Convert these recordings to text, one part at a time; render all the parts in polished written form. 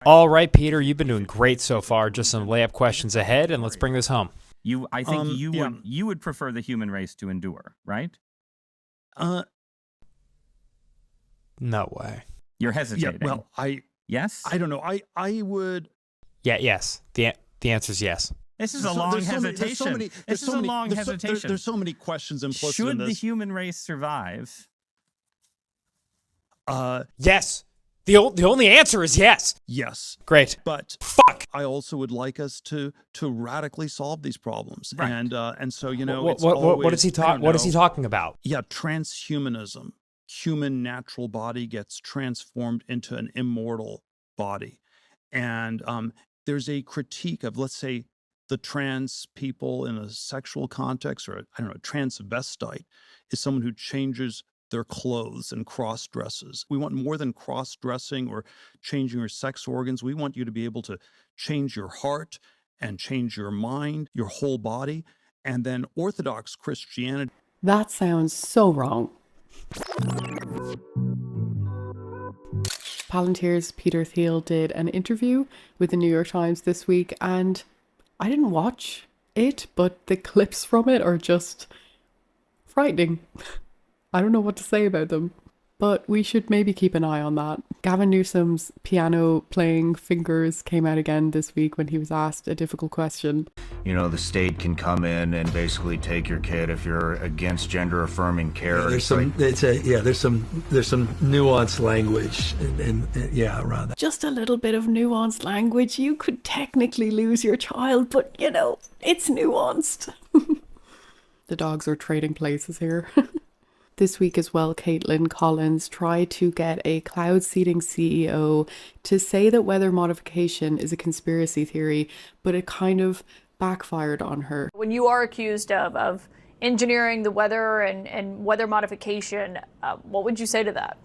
All right, Peter, you've been doing great so far. Just some layup questions ahead, and let's bring this home. I think Yeah. you would prefer the human race to endure, right? No way. You're Yeah. hesitating. Well, yes. I don't know. I would. Yeah, yes. The answer's yes. This is a long hesitation. This is a long hesitation. There's so many questions implicit Should in this. the human race survive? Yes. The only answer is yes. Yes. Great. But Fuck. I also would like us to radically solve these problems. Right. And so it's What always, is he I don't What is he know. talking about? Yeah, transhumanism. Human natural body gets transformed into an immortal body. And there's a critique of, let's say, the trans people in a sexual context, or I don't know, a transvestite is someone who changes their clothes and cross dresses. We want more than cross dressing or changing your sex organs. We want you to be able to change your heart and change your mind, your whole body. And then Orthodox Christianity. That sounds so wrong. Palantir's Peter Thiel did an interview with the New York Times this week, and I didn't watch it, but the clips from it are just frightening. I don't know what to say about them, but we should maybe keep an eye on that. Gavin Newsom's piano playing fingers came out again this week when he was asked a difficult question. You know, the state can come in and basically take your kid if you're against gender affirming care. There's some nuanced language and around that. Just a little bit of nuanced language. You could technically lose your child, but it's nuanced. The dogs are trading places here. This week as well, Caitlin Collins tried to get a cloud seeding CEO to say that weather modification is a conspiracy theory, but it kind of backfired on her. When you are accused of engineering the weather and weather modification, what would you say to that?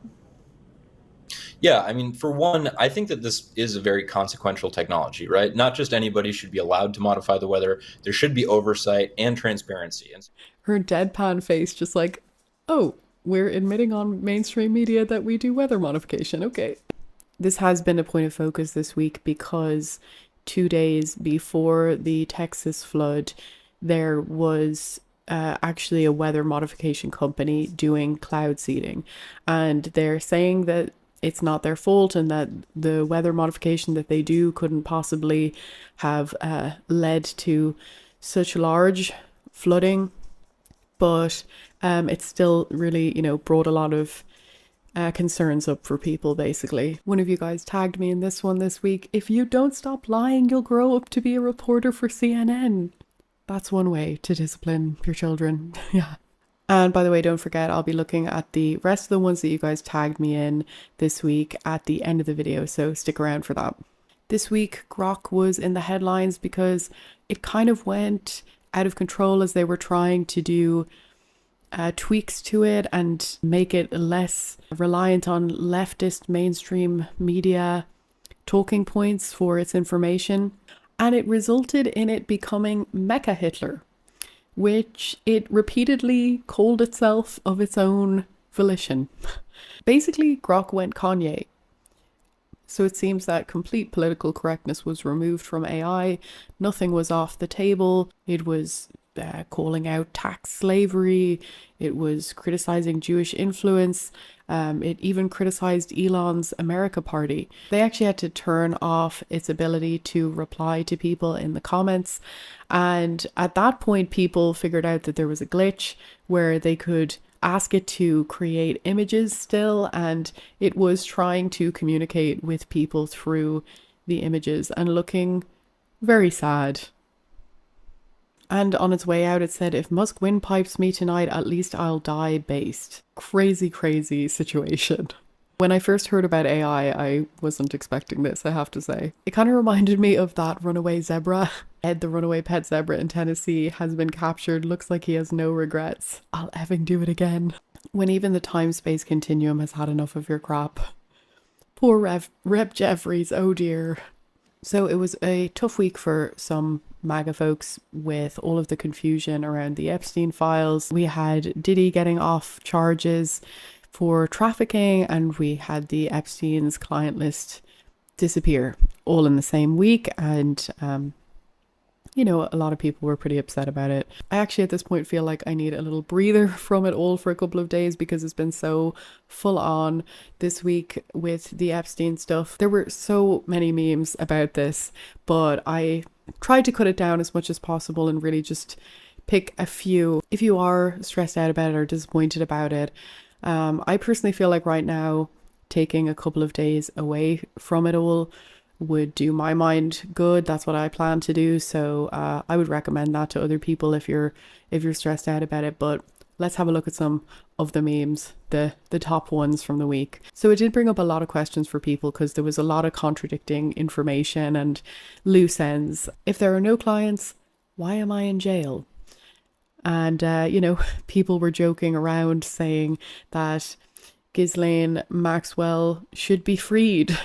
Yeah, I mean, for one, I think that this is a very consequential technology, right? Not just anybody should be allowed to modify the weather. There should be oversight and transparency. Her deadpan face just like, oh, we're admitting on mainstream media that we do weather modification. Okay. This has been a point of focus this week because 2 days before the Texas flood, there was actually a weather modification company doing cloud seeding. And they're saying that it's not their fault and that the weather modification that they do couldn't possibly have led to such large flooding. But it's still really, brought a lot of concerns up for people, basically. One of you guys tagged me in this one this week. If you don't stop lying, you'll grow up to be a reporter for CNN. That's one way to discipline your children. Yeah. And by the way, don't forget, I'll be looking at the rest of the ones that you guys tagged me in this week at the end of the video, so stick around for that. This week, Grok was in the headlines because it kind of went out of control as they were trying to do tweaks to it and make it less reliant on leftist mainstream media talking points for its information. And it resulted in it becoming Mecha Hitler, which it repeatedly called itself of its own volition. Basically, Grok went Kanye. So it seems that complete political correctness was removed from AI. Nothing was off the table. It was calling out tax slavery. It was criticizing Jewish influence. It even criticized Elon's America Party. They actually had to turn off its ability to reply to people in the comments. And at that point, people figured out that there was a glitch where they could ask it to create images still, and it was trying to communicate with people through the images and looking very sad. And on its way out, it said, if Musk windpipes me tonight, at least I'll die based. Crazy, crazy situation. When I first heard about AI, I wasn't expecting this, I have to say. It kind of reminded me of that runaway zebra. Ed, the runaway pet zebra in Tennessee, has been captured. Looks like he has no regrets. I'll effing do it again. When even the time-space continuum has had enough of your crap. Poor Rep Jeffries, oh dear. So it was a tough week for some MAGA folks with all of the confusion around the Epstein files. We had Diddy getting off charges for trafficking, and we had the Epstein's client list disappear all in the same week. And, you know, a lot of people were pretty upset about it. I actually at this point feel like I need a little breather from it all for a couple of days because it's been so full on this week with the Epstein stuff. There were so many memes about this, but I tried to cut it down as much as possible and really just pick a few. If you are stressed out about it or disappointed about it, I personally feel like right now taking a couple of days away from it all would do my mind good. That's what I plan to do. So I would recommend that to other people if you're stressed out about it. But let's have a look at some of the memes, the top ones from the week. So it did bring up a lot of questions for people because there was a lot of contradicting information and loose ends. If there are no clients, why am I in jail? And, you know, people were joking around saying that Ghislaine Maxwell should be freed.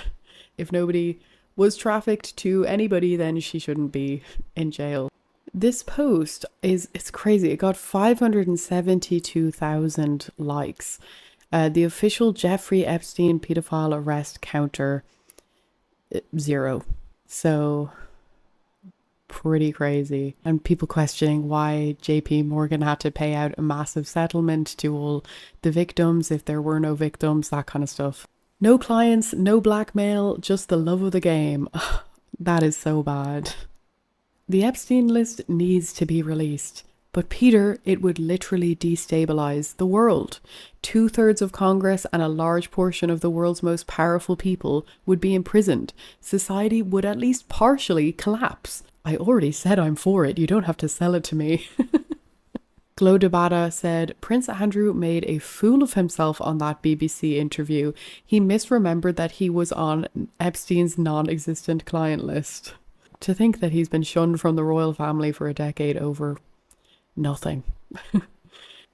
If nobody was trafficked to anybody, then she shouldn't be in jail. This post it's crazy. It got 572,000 likes. The official Jeffrey Epstein pedophile arrest counter, 0. So pretty crazy. And people questioning why JP Morgan had to pay out a massive settlement to all the victims if there were no victims, that kind of stuff. No clients, no blackmail, just the love of the game. That is so bad. The Epstein list needs to be released. But Peter, it would literally destabilize the world. 2/3 of Congress and a large portion of the world's most powerful people would be imprisoned. Society would at least partially collapse. I already said I'm for it. You don't have to sell it to me. Glo Debata said, Prince Andrew made a fool of himself on that BBC interview. He misremembered that he was on Epstein's non-existent client list. To think that he's been shunned from the royal family for a decade over nothing.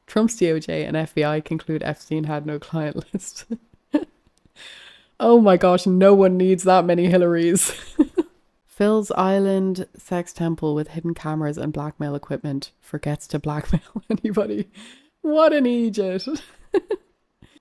Trump's DOJ and FBI conclude Epstein had no client list. Oh my gosh, no one needs that many Hillarys. Phil's Island sex temple with hidden cameras and blackmail equipment forgets to blackmail anybody. What an Egypt.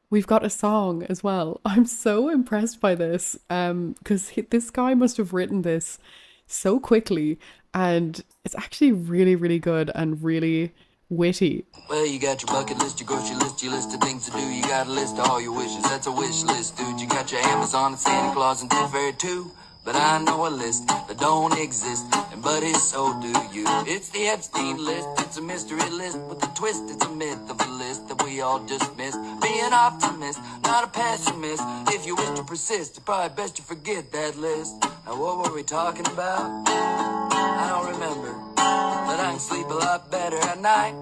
We've got a song as well. I'm so impressed by this because this guy must have written this so quickly, and it's actually really, really good and really witty. Well, you got your bucket list, your grocery list, your list of things to do. You got a list of all your wishes. That's a wish list, dude. You got your Amazon and Santa Claus and Tooth Fairy too. But I know a list that don't exist, and buddy, so do you. It's the Epstein list, it's a mystery list with a twist. It's a myth of a list that we all just missed. Be an optimist, not a pessimist. If you wish to persist, it's probably best to forget that list. Now what were we talking about? I don't remember, but I can sleep a lot better at night.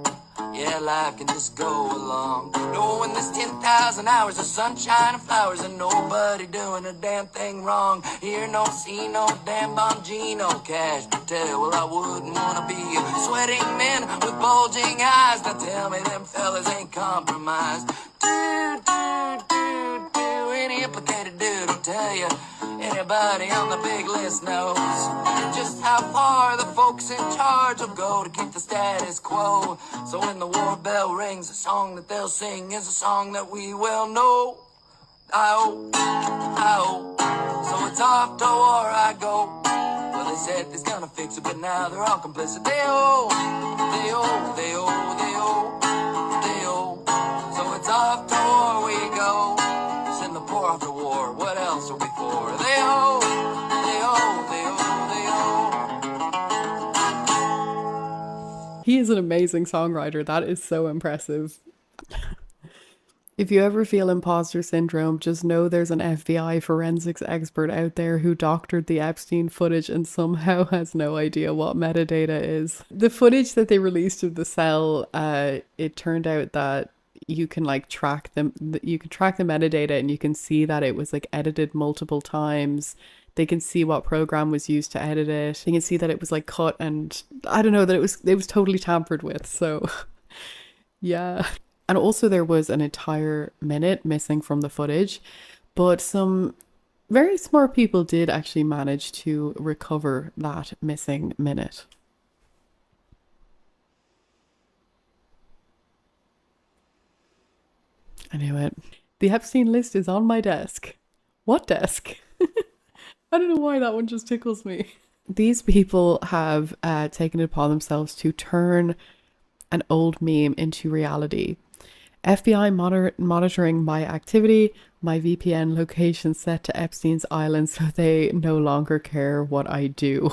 Yeah, life can just go along. Knowing there's 10,000 hours of sunshine and flowers and nobody doing a damn thing wrong. Hear no, see no damn Bongino cash to tell. Well, I wouldn't want to be a sweating man with bulging eyes. Now tell me them fellas ain't compromised. Any implicated dude will tell you. Anybody on the big list knows just how far the folks in charge will go to keep the status quo. So when the war bell rings, the song that they'll sing is a song that we well know. I-oh, so it's off to war I go. Well, they said they's gonna fix it, but now they're all complicit. They-oh, they-oh, they-oh, they-oh, they-oh. So it's off to war we go. Send the poor off to war, what else are we for? They-oh, they-oh, they-oh, they-oh. He is an amazing songwriter. That is so impressive. If you ever feel imposter syndrome, just know there's an FBI forensics expert out there who doctored the Epstein footage and somehow has no idea what metadata is. The footage that they released of the cell, it turned out that you can like track them. You can track the metadata and you can see that it was like edited multiple times. They can see what program was used to edit it. They can see that it was like cut, and I don't know, that it was totally tampered with. So yeah. And also there was an entire minute missing from the footage, but some very smart people did actually manage to recover that missing minute. I knew it. The Epstein list is on my desk. What desk? I don't know why that one just tickles me. These people have taken it upon themselves to turn an old meme into reality. FBI monitoring my activity, my VPN location set to Epstein's island so they no longer care what I do.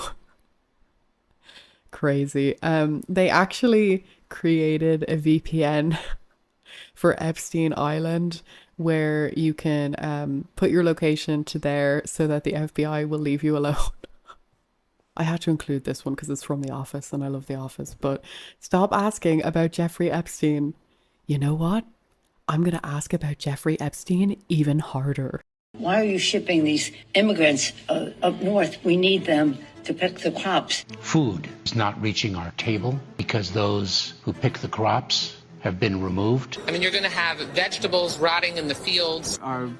Crazy. They actually created a VPN for Epstein Island where you can put your location to there so that the FBI will leave you alone. I had to include this one because it's from The Office and I love The Office, but stop asking about Jeffrey Epstein. You know what? I'm going to ask about Jeffrey Epstein even harder. Why are you shipping these immigrants up north? We need them to pick the crops. Food is not reaching our table because those who pick the crops have been removed. I mean, you're going to have vegetables rotting in the fields. Our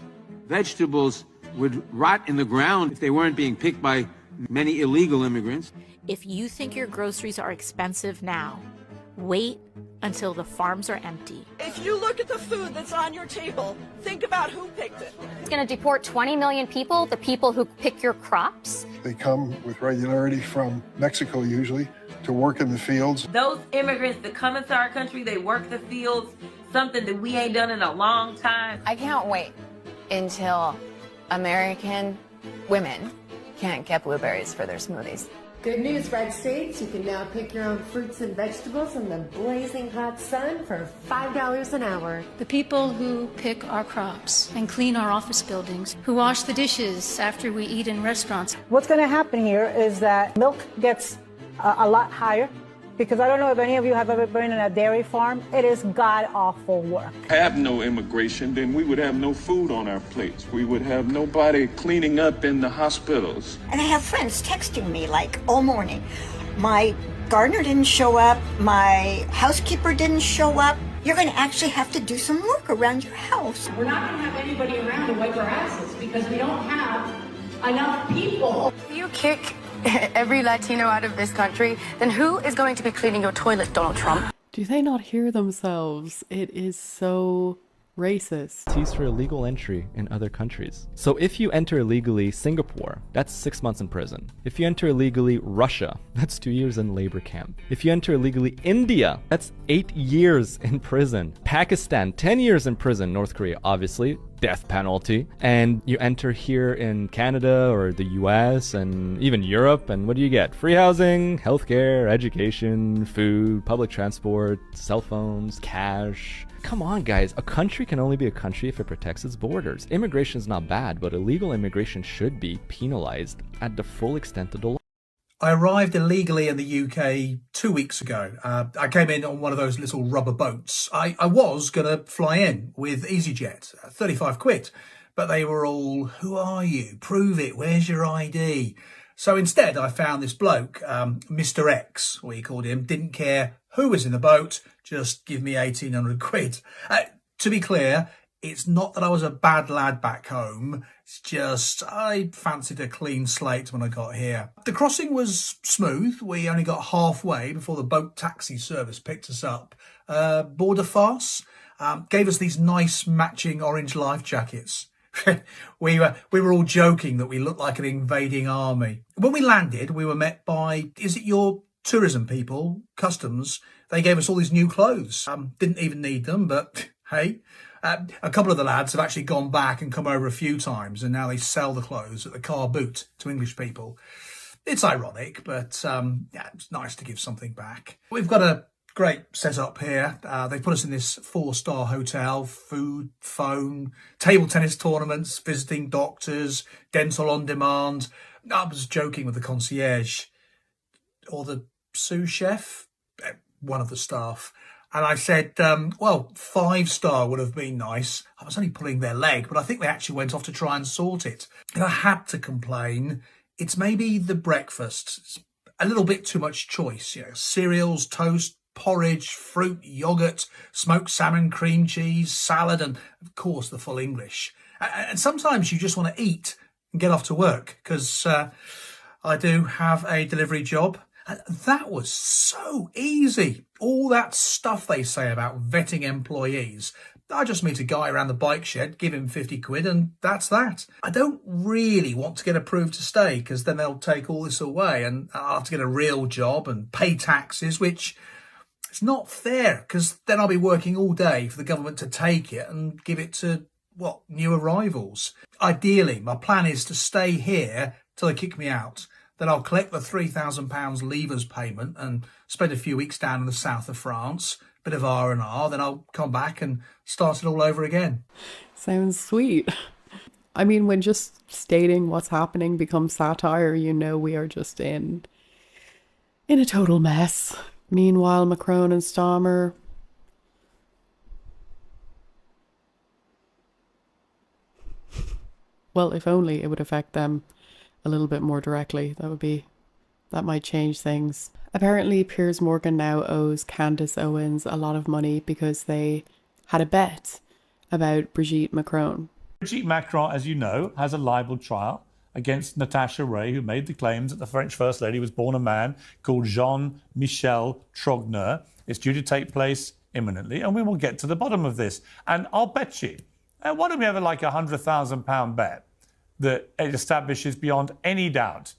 vegetables would rot in the ground if they weren't being picked by many illegal immigrants. If you think your groceries are expensive now, wait until the farms are empty. If you look at the food that's on your table, think about who picked it. It's going to deport 20 million people, the people who pick your crops. They come with regularity from Mexico usually to work in the fields. Those immigrants that come into our country, they work the fields, something that we ain't done in a long time. I can't wait until American women can't get blueberries for their smoothies. Good news, Red States. You can now pick your own fruits and vegetables in the blazing hot sun for $5 an hour. The people who pick our crops and clean our office buildings, who wash the dishes after we eat in restaurants. What's going to happen here is that milk gets a lot higher, because I don't know if any of you have ever been in a dairy farm. It is god-awful work. Have no immigration, then we would have no food on our plates. We would have nobody cleaning up in the hospitals. And I have friends texting me like all morning. My gardener didn't show up. My housekeeper didn't show up. You're going to actually have to do some work around your house. We're not going to have anybody around to wipe our asses because we don't have enough people. If you kick every Latino out of this country, then who is going to be cleaning your toilet, Donald Trump? Do they not hear themselves? It is so racist. Fees for illegal entry in other countries. So if you enter illegally Singapore, that's 6 months in prison. If you enter illegally Russia, that's 2 years in labor camp. If you enter illegally India, that's 8 years in prison. Pakistan, 10 years in prison. North Korea, obviously, death penalty. And you enter here in Canada or the US and even Europe, and what do you get? Free housing, healthcare, education, food, public transport, cell phones, cash. Come on, guys. A country can only be a country if it protects its borders. Immigration is not bad, but illegal immigration should be penalized at the full extent of the law. I arrived illegally in the UK 2 weeks ago. I came in on one of those little rubber boats. I was going to fly in with EasyJet, 35 quid. But they were all, who are you? Prove it. Where's your ID? So instead, I found this bloke, Mr. X, what he called him, didn't care who was in the boat, just give me 1,800 quid. To be clear, it's not that I was a bad lad back home. It's just I fancied a clean slate when I got here. The crossing was smooth. We only got halfway before the boat taxi service picked us up. Border farce gave us these nice matching orange life jackets. we were all joking that we looked like an invading army. When we landed, we were met by, is it your tourism people, customs? They gave us all these new clothes. Didn't even need them, but hey. A couple of the lads have actually gone back and come over a few times, and now they sell the clothes at the car boot to English people. It's ironic, but yeah, it's nice to give something back. We've got a great setup here. They put us in this 4-star hotel, food, phone, table tennis tournaments, visiting doctors, dental on demand. I was joking with the concierge or the sous chef, one of the staff. And I said, well, 5-star would have been nice. I was only pulling their leg, but I think they actually went off to try and sort it. And I had to complain. It's maybe the breakfast. It's a little bit too much choice. You know, cereals, toast, porridge, fruit, yoghurt, smoked salmon, cream cheese, salad, and of course the full English. And sometimes you just want to eat and get off to work, because I do have a delivery job. That was so easy. All that stuff they say about vetting employees, I just meet a guy around the bike shed, give him 50 quid, and that's that. I don't really want to get approved to stay, because then they'll take all this away and I'll have to get a real job and pay taxes, which is not fair, because then I'll be working all day for the government to take it and give it to, new arrivals. Ideally, my plan is to stay here till they kick me out. Then I'll collect the £3,000 leavers payment and spend a few weeks down in the south of France, bit of R&R, then I'll come back and start it all over again. Sounds sweet. I mean, when just stating what's happening becomes satire, you know we are just in a total mess. Meanwhile, Macron and Starmer... Well, if only it would affect them a little bit more directly. That might change things. Apparently, Piers Morgan now owes Candace Owens a lot of money because they had a bet about Brigitte Macron. Brigitte Macron, as you know, has a libel trial against Natasha Ray, who made the claims that the French First Lady was born a man called Jean-Michel Trogneux. It's due to take place imminently, and we will get to the bottom of this. And I'll bet you, why don't we have like £100,000 bet that it establishes beyond any doubt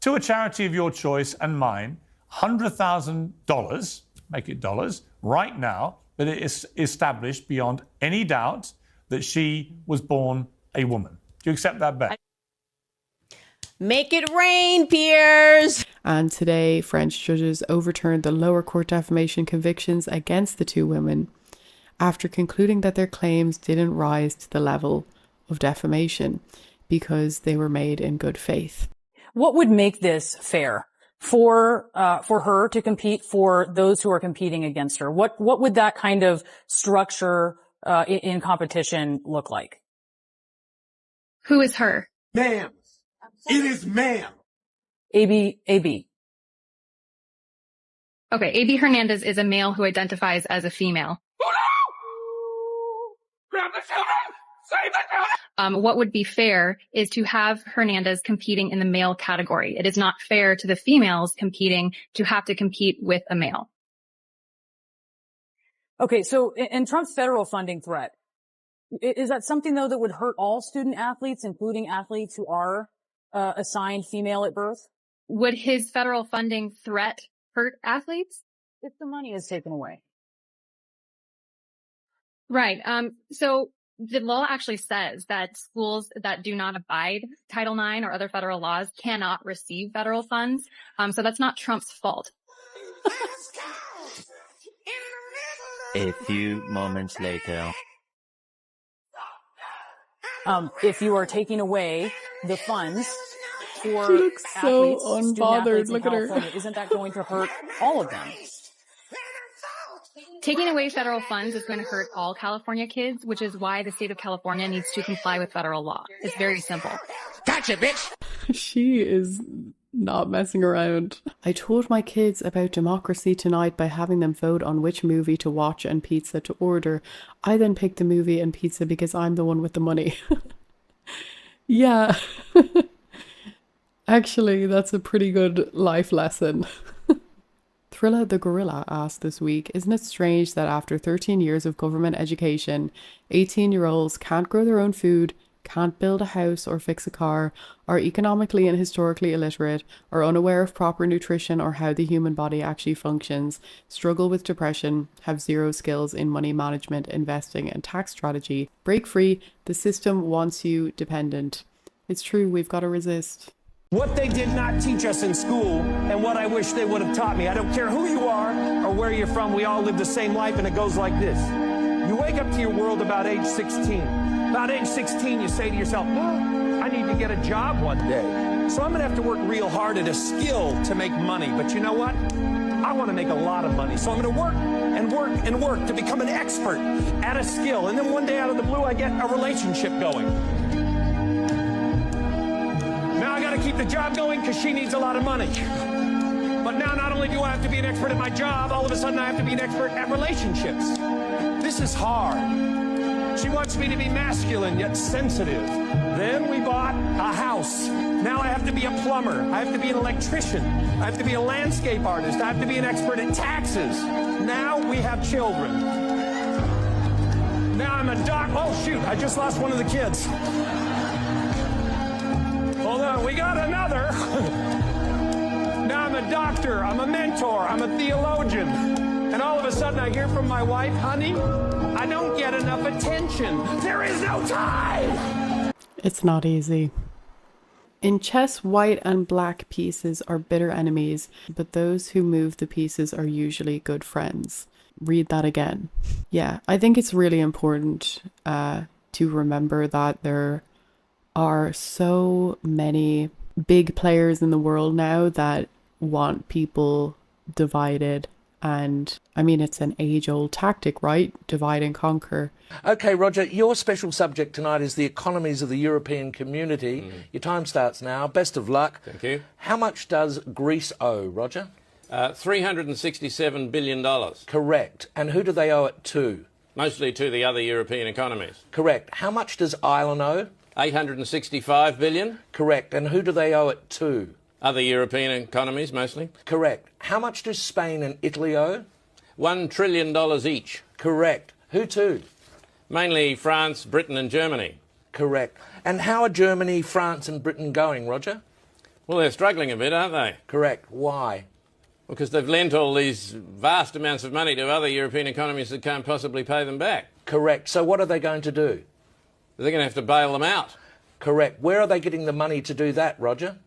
to a charity of your choice and mine, $100,000, make it dollars, right now, that it is established beyond any doubt that she was born a woman. Do you accept that bet? Make it rain, Piers! And today, French judges overturned the lower court defamation convictions against the two women after concluding that their claims didn't rise to the level of defamation because they were made in good faith. What would make this fair for her to compete for those who are competing against her? What would that kind of structure in competition look like? Who is her? Ma'am. It is ma'am. AB. Okay, AB Hernandez is a male who identifies as a female. Grab the children! Save the children! What would be fair is to have Hernandez competing in the male category. It is not fair to the females competing to have to compete with a male. Okay, so in Trump's federal funding threat, is that something, though, that would hurt all student athletes, including athletes who are assigned female at birth? Would his federal funding threat hurt athletes? If the money is taken away. Right. So the law actually says that schools that do not abide Title IX or other federal laws cannot receive federal funds. So that's not Trump's fault. A few moments later. If you are taking away the funds for she looks so athletes, unbothered. Look at her. Isn't that going to hurt all of them? Taking away federal funds is going to hurt all California kids, which is why the state of California needs to comply with federal law. It's very simple. Gotcha, bitch! She is not messing around. I told my kids about democracy tonight by having them vote on which movie to watch and pizza to order. I then picked the movie and pizza because I'm the one with the money. Yeah. Actually, that's a pretty good life lesson. Thrilla the Gorilla asked this week, isn't it strange that after 13 years of government education, 18-year-olds can't grow their own food, can't build a house or fix a car, are economically and historically illiterate, are unaware of proper nutrition or how the human body actually functions, struggle with depression, have zero skills in money management, investing and tax strategy, break free, the system wants you dependent. It's true, we've got to resist. What they did not teach us in school and what I wish they would have taught me. I don't care who you are or where you're from. We all live the same life, and it goes like this. You wake up to your world about age 16. About age 16, you say to yourself, well, I need to get a job one day. So I'm going to have to work real hard at a skill to make money. But you know what? I want to make a lot of money. So I'm going to work and work and work to become an expert at a skill. And then one day out of the blue, I get a relationship going. Now I got to keep the job going because she needs a lot of money. But now not only do I have to be an expert at my job, all of a sudden I have to be an expert at relationships. This is hard. She wants me to be masculine yet sensitive. Then we bought a house. Now I have to be a plumber. I have to be an electrician. I have to be a landscape artist. I have to be an expert at taxes. Now we have children. Now I'm a doc. Oh, shoot, I just lost one of the kids. Hold on, we got another. Now I'm a doctor, I'm a mentor, I'm a theologian. And all of a sudden I hear from my wife, honey, I don't get enough attention. There is no time. It's not easy. In chess, white and black pieces are bitter enemies, but those who move the pieces are usually good friends. Read that again. Yeah, I think it's really important to remember that there are so many big players in the world now that want people divided. And I mean, it's an age-old tactic, right? Divide and conquer. Okay, Roger, your special subject tonight is the economies of the European community. Your time starts now. Best of luck. Thank you. How much does Greece owe, Roger? $367 billion. Correct. And who do they owe it to? Mostly to the other European economies. Correct. How much does Ireland owe? $865 billion. Correct. And who do they owe it to? Other European economies, mostly. Correct. How much do Spain and Italy owe? $1 trillion each. Correct. Who to? Mainly France, Britain and Germany. Correct. And how are Germany, France and Britain going, Roger? Well, they're struggling a bit, aren't they? Correct. Why? Because they've lent all these vast amounts of money to other European economies that can't possibly pay them back. Correct. So what are they going to do? They're going to have to bail them out. Correct. Where are they getting the money to do that, Roger?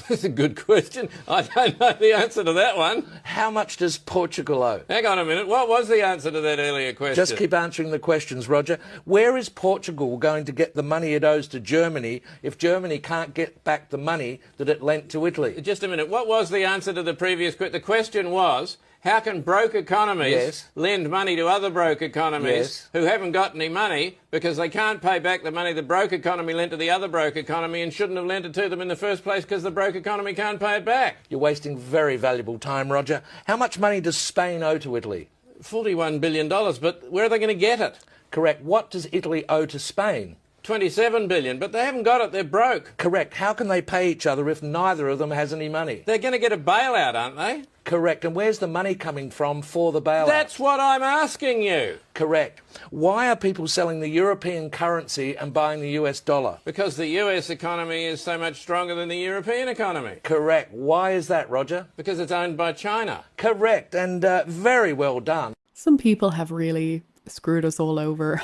That's a good question. I don't know the answer to that one. How much does Portugal owe? Hang on a minute. What was the answer to that earlier question? Just keep answering the questions, Roger. Where is Portugal going to get the money it owes to Germany if Germany can't get back the money that it lent to Italy? Just a minute. What was the answer to the previous question? The question was, how can broke economies lend money to other broke economies who haven't got any money because they can't pay back the money the broke economy lent to the other broke economy and shouldn't have lent it to them in the first place because the broke economy can't pay it back? You're wasting very valuable time, Roger. How much money does Spain owe to Italy? $41 billion, but where are they going to get it? Correct. What does Italy owe to Spain? $27 billion, but they haven't got it. They're broke. Correct. How can they pay each other if neither of them has any money? They're going to get a bailout, aren't they? Correct. And where's the money coming from for the bailout? That's what I'm asking you. Correct. Why are people selling the European currency and buying the US dollar? Because the US economy is so much stronger than the European economy. Correct. Why is that, Roger? Because it's owned by China. Correct. And very well done. Some people have really screwed us all over.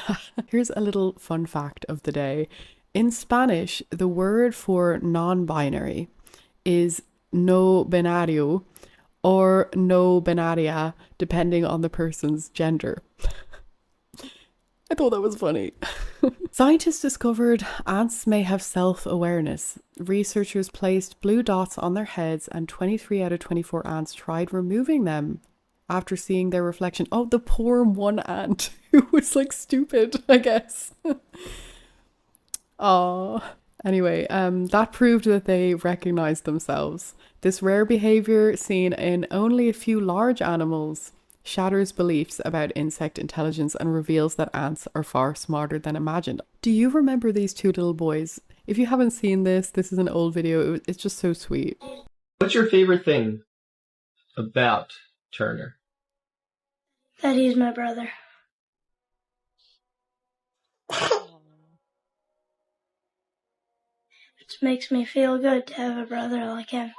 Here's a little fun fact of the day. In Spanish, the word for non-binary is no binario or no binaria, depending on the person's gender. I thought that was funny. Scientists discovered ants may have self-awareness. Researchers placed blue dots on their heads and 23 out of 24 ants tried removing them after seeing their reflection. Oh, the poor one ant who was like stupid, I guess. Oh, anyway, that proved that they recognized themselves. This rare behavior, seen in only a few large animals, shatters beliefs about insect intelligence and reveals that ants are far smarter than imagined. Do you remember these two little boys? If you haven't seen this is an old video. It's just so sweet. What's your favorite thing about Turner? That he's my brother. It makes me feel good to have a brother like him.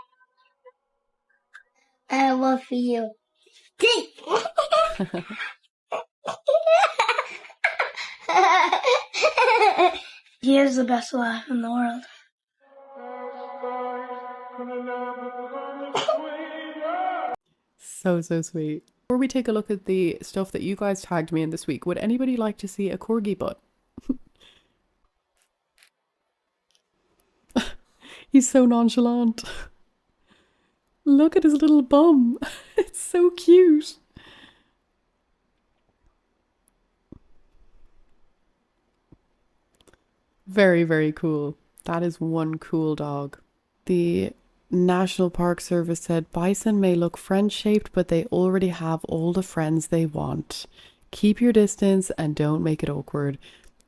I love you. He is the best laugh in the world. So sweet. Before we take a look at the stuff that you guys tagged me in this week, would anybody like to see a corgi butt? He's so nonchalant. Look at his little bum. It's so cute. Very, very cool. That is one cool dog. The National Park Service said bison may look friend-shaped, but they already have all the friends they want. Keep your distance and don't make it awkward.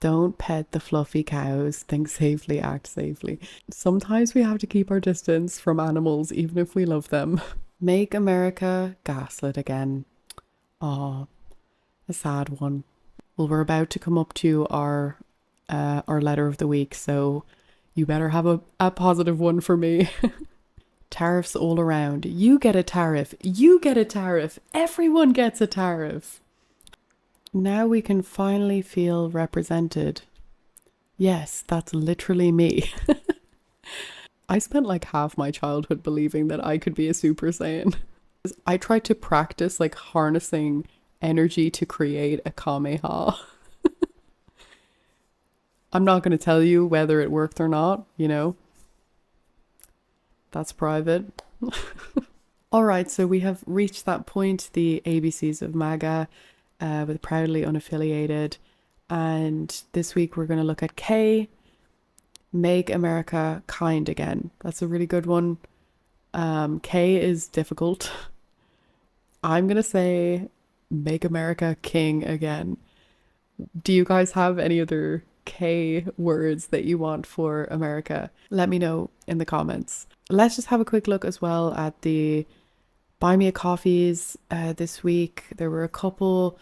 Don't pet the fluffy cows. Think safely, act safely. Sometimes we have to keep our distance from animals, even if we love them. Make America gaslit again. Aw, a sad one. Well, we're about to come up to our letter of the week, so you better have a positive one for me. Tariffs all around. You get a tariff. You get a tariff. Everyone gets a tariff. Now we can finally feel represented. Yes, that's literally me. I spent like half my childhood believing that I could be a Super Saiyan. I tried to practice like harnessing energy to create a Kamehameha. I'm not going to tell you whether it worked or not, you know. That's private. All right, so we have reached that point, the ABCs of MAGA, with proudly unaffiliated. And this week we're going to look at K, make America kind again. That's a really good one. K is difficult. I'm going to say make America king again. Do you guys have any other K words that you want for America? Let me know in the comments. Let's just have a quick look as well at the Buy Me a Coffees this week. There were a couple.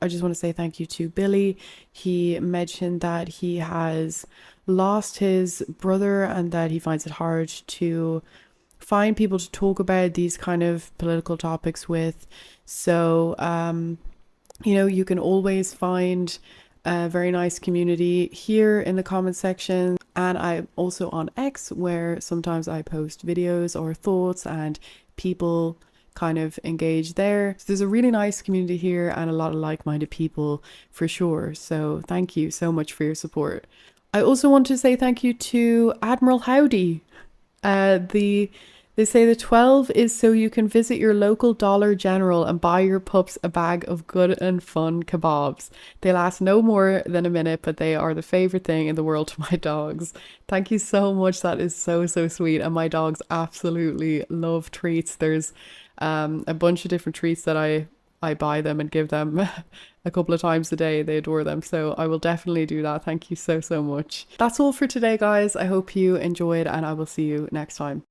I just want to say thank you to Billy. He mentioned that he has lost his brother and that he finds it hard to find people to talk about these kind of political topics with. So, you know, you can always find a very nice community here in the comment section. And I'm also on X, where sometimes I post videos or thoughts and people kind of engage there. So there's a really nice community here and a lot of like-minded people for sure. So thank you so much for your support. I also want to say thank you to Admiral Howdy. They say the 12 is so you can visit your local Dollar General and buy your pups a bag of good and fun kebabs. They last no more than a minute, but they are the favorite thing in the world to my dogs. Thank you so much. That is so, so sweet. And my dogs absolutely love treats. There's a bunch of different treats that I buy them and give them a couple of times a day. They adore them. So I will definitely do that. Thank you so, so much. That's all for today, guys. I hope you enjoyed and I will see you next time.